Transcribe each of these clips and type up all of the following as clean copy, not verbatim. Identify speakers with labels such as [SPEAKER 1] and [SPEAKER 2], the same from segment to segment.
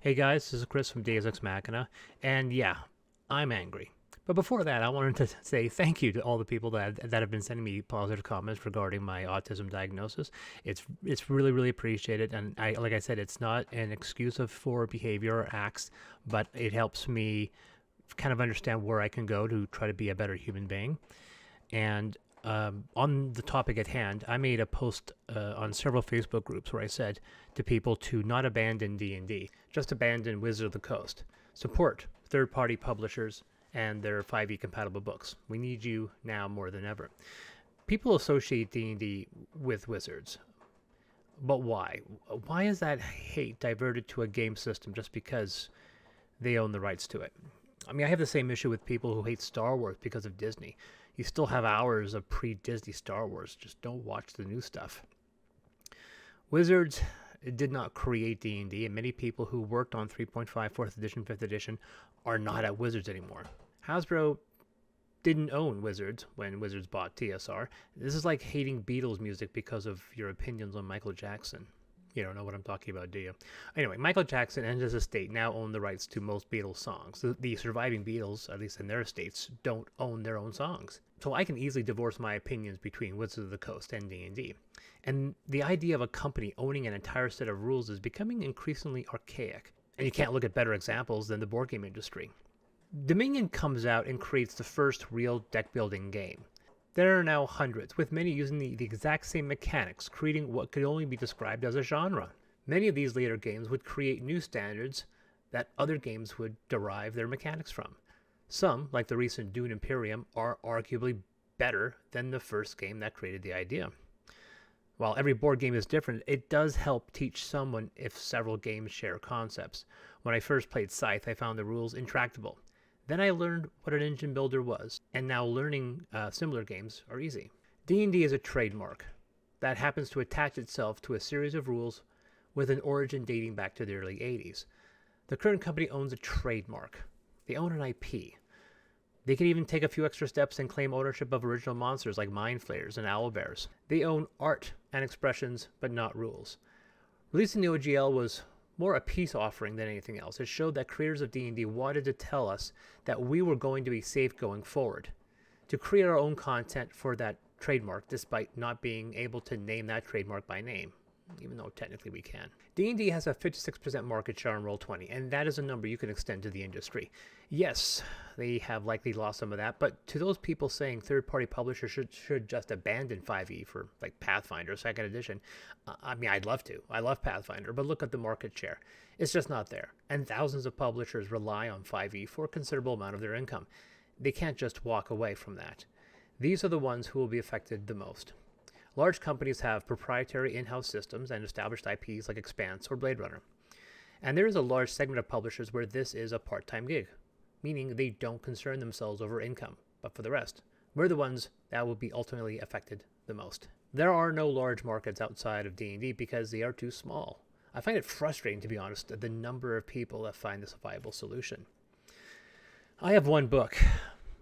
[SPEAKER 1] Hey guys, this is Chris from Deus Ex Machina, and yeah, I'm angry. But before that, I wanted to say thank you to all the people that have been sending me positive comments regarding my autism diagnosis. It's really appreciated, and like I said, it's not an excuse for behavior or acts, but it helps me kind of understand where I can go to try to be a better human being. And on the topic at hand, I made a post on several Facebook groups where I said to people to not abandon D&D, just abandon Wizard of the Coast. Support third-party publishers and their 5e compatible books. We need you now more than ever. People associate D&D with wizards, but why? Why is that hate diverted to a game system just because they own the rights to it? I mean, I have the same issue with people who hate Star Wars because of Disney. You still have hours of pre-Disney Star Wars. Just don't watch the new stuff. Wizards did not create D&D, and many people who worked on 3.5, 4th edition, 5th edition are not at Wizards anymore. Hasbro didn't own Wizards when Wizards bought TSR. This is like hating Beatles music because of your opinions on Michael Jackson. You don't know what I'm talking about, do you? Anyway, Michael Jackson and his estate now own the rights to most Beatles songs. The surviving Beatles, at least in their estates, don't own their own songs. So I can easily divorce my opinions between Wizards of the Coast and D&D. And the idea of a company owning an entire set of rules is becoming increasingly archaic. And you can't look at better examples than the board game industry. Dominion comes out and creates the first real deck building game. There are now hundreds, with many using the exact same mechanics, creating what could only be described as a genre. Many of these later games would create new standards that other games would derive their mechanics from. Some, like the recent Dune Imperium, are arguably better than the first game that created the idea. While every board game is different, it does help teach someone if several games share concepts. When I first played Scythe, I found the rules intractable. Then I learned what an engine builder was, and now learning similar games are easy. D&D is a trademark that happens to attach itself to a series of rules with an origin dating back to the early 80s. The current company owns a trademark. They own an IP. They can even take a few extra steps and claim ownership of original monsters like Mind Flayers and Owlbears. They own art and expressions, but not rules. Releasing the OGL was more a peace offering than anything else. It showed that creators of D&D wanted to tell us that we were going to be safe going forward, to create our own content for that trademark despite not being able to name that trademark by name, even though technically we can. D&D has a 56% market share on Roll20, and that is a number you can extend to the industry. Yes, they have likely lost some of that, but to those people saying third-party publishers should just abandon 5e for like Pathfinder 2nd edition, I mean, I'd love to. I love Pathfinder, but look at the market share. It's just not there, and thousands of publishers rely on 5e for a considerable amount of their income. They can't just walk away from that. These are the ones who will be affected the most. Large companies have proprietary in-house systems and established IPs like Expanse or Blade Runner. And there is a large segment of publishers where this is a part-time gig, meaning they don't concern themselves over income. But for the rest, we're the ones that will be ultimately affected the most. There are no large markets outside of D&D because they are too small. I find it frustrating, to be honest, the number of people that find this a viable solution. I have one book,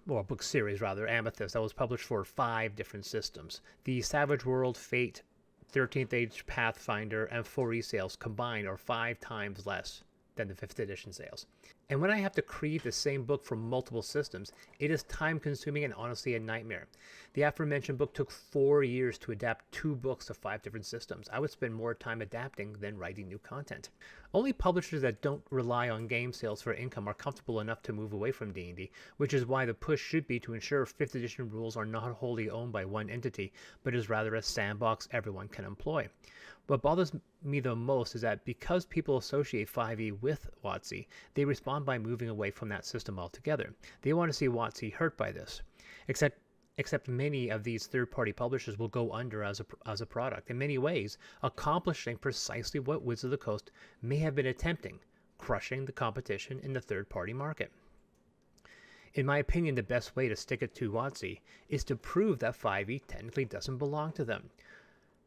[SPEAKER 1] or a book series rather, Amethyst, that was published for 5 different systems. The Savage World, Fate, 13th Age Pathfinder, and 4e sales combined are 5 times less than the 5th edition sales. And when I have to create the same book for multiple systems, it is time consuming and honestly a nightmare. The aforementioned book took 4 years to adapt 2 books to 5 different systems. I would spend more time adapting than writing new content. Only publishers that don't rely on game sales for income are comfortable enough to move away from D&D, which is why the push should be to ensure 5th edition rules are not wholly owned by one entity, but is rather a sandbox everyone can employ. What bothers me the most is that because people associate 5e with WOTC, they respond by moving away from that system altogether. They want to see WOTC hurt by this. Except many of these third-party publishers will go under as a product, in many ways accomplishing precisely what Wizards of the Coast may have been attempting, crushing the competition in the third-party market. In my opinion, the best way to stick it to WOTC is to prove that 5e technically doesn't belong to them.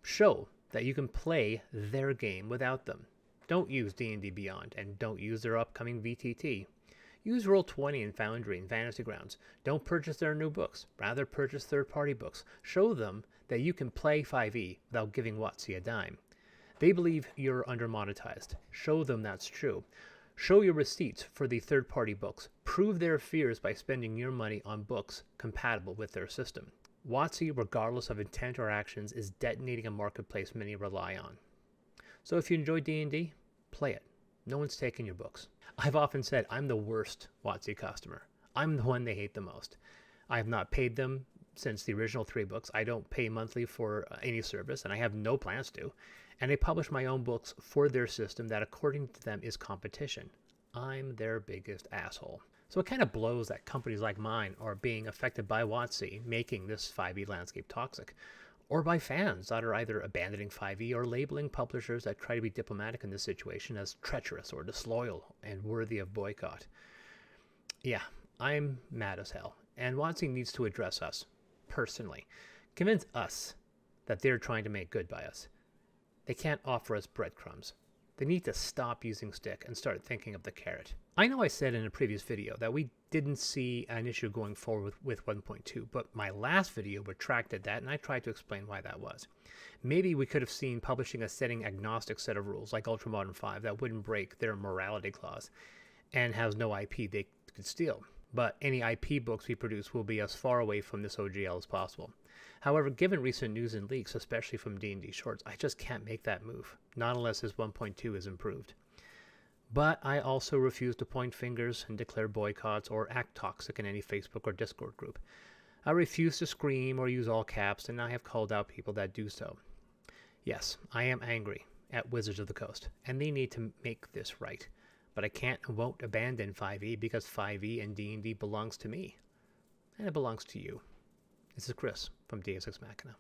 [SPEAKER 1] Show that you can play their game without them. Don't use D&D Beyond, and don't use their upcoming VTT. Use Roll20 and Foundry and Fantasy Grounds. Don't purchase their new books. Rather, purchase third-party books. Show them that you can play 5e without giving WotC a dime. They believe you're under-monetized. Show them that's true. Show your receipts for the third-party books. Prove their fears by spending your money on books compatible with their system. WOTC, regardless of intent or actions, is detonating a marketplace many rely on. So if you enjoy D&D, play it. No one's taking your books. I've often said I'm the worst WOTC customer. I'm the one they hate the most. I have not paid them since the original 3 books. I don't pay monthly for any service, and I have no plans to. And I publish my own books for their system that, according to them, is competition. I'm their biggest asshole. So it kind of blows that companies like mine are being affected by WOTC, making this 5e landscape toxic, or by fans that are either abandoning 5e or labeling publishers that try to be diplomatic in this situation as treacherous or disloyal and worthy of boycott. Yeah, I'm mad as hell, and WOTC needs to address us personally. Convince us that they're trying to make good by us. They can't offer us breadcrumbs. They need to stop using stick and start thinking of the carrot. I know I said in a previous video that we didn't see an issue going forward with 1.2, but my last video retracted that, and I tried to explain why that was. Maybe we could have seen publishing a setting agnostic set of rules like Ultramodern 5 that wouldn't break their morality clause and has no IP they could steal. But any IP books we produce will be as far away from this OGL as possible. However, given recent news and leaks, especially from D&D Shorts, I just can't make that move, not unless this 1.2 is improved. But I also refuse to point fingers and declare boycotts or act toxic in any Facebook or Discord group. I refuse to scream or use all caps, and I have called out people that do so. Yes, I am angry at Wizards of the Coast, and they need to make this right. But I can't and won't abandon 5e because 5e and D&D belongs to me. And it belongs to you. This is Chris from Deus Ex Machina.